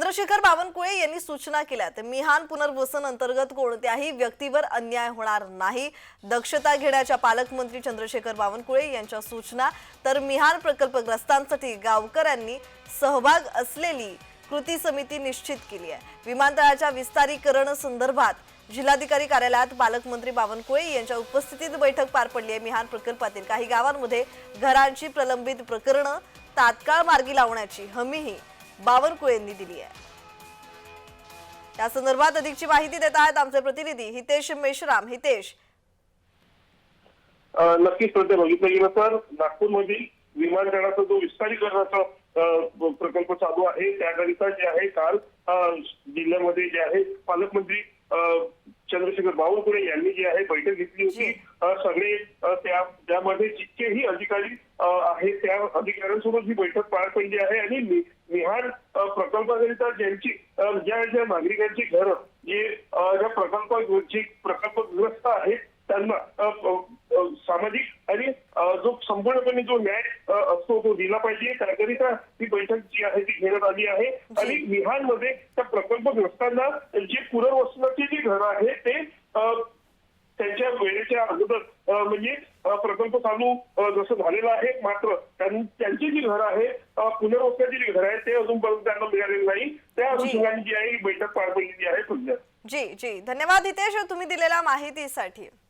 चंद्रशेखर बावनकुळे यांनी सूचना केल्यात। मिहान पुनर्वसन अंतर्गत कोणत्याही व्यक्तीवर अन्याय होणार नाही। दक्षता घेण्याच्या पालकमंत्री चंद्रशेखर बावनकुळे यांच्या सूचना। तर मिहान प्रकल्पग्रस्तांसाठी गावकऱ्यांनी सहभाग असलेली कृती समिती निश्चित केली आहे। विमानतळाच्या विस्तारीकरण संदर्भात जिल्हाधिकारी कार्यालयात पालकमंत्री बावनकुळे यांच्या उपस्थितीत बैठक पार पडली आहे। मिहान प्रकल्पातील काही गावांमध्ये घरांची प्रलंबित प्रकरणे तात्काळ मार्गी लावण्याची हमीही बावनकुळे यांनी दिली आहे। या संदर्भात अधिकची माहिती देत आहेत आमचे प्रतिनिधी हितेश मेश्राम। हितेश, नक्कीच सध्या बघितलं गेलं तर नागपूरमधील विमानतळाचा जो विस्तारीकरणाचा प्रकल्प चालू आहे त्याकरिता जे आहे काल जिल्ह्यामध्ये जे आहे पालकमंत्री चंद्रशेखर बावनकुळे यांनी जी आहे बैठक घेतली होती। सगळे त्यामध्ये जितकेही अधिकारी आहेत त्या अधिकाऱ्यांसोबत ही बैठक पार पडली आहे आणि मिहान प्रकल्पाकरिता ज्यांची ज्या नागरिकांची घरं जे ज्या प्रकल्पग्रस्त आहेत त्यांना सामाजिक आणि जो संपूर्णपणे जो न्याय असतो तो दिला पाहिजे त्याकरिता ही बैठक जी आहे ती घेण्यात आली आहे। आणि मिहानमध्ये त्या प्रकल्पग्रस्तांना जे पुनर्वसनाची जी घरं आहे ते त्यांच्या वेळेच्या अगोदर म्हणजे प्रकल्प चालू जसं झालेला आहे मात्र त्यांची जी घरं आहे पुनर्वसनाची जी घरं आहेत ते अजूनपर्यंत त्यांना मिळालेली नाही। त्या अनुषंगाने जी आहे ही बैठक पार पडलेली आहे सध्या। जी जी, धन्यवाद हितेश तुम्ही दिलेल्या माहितीसाठी।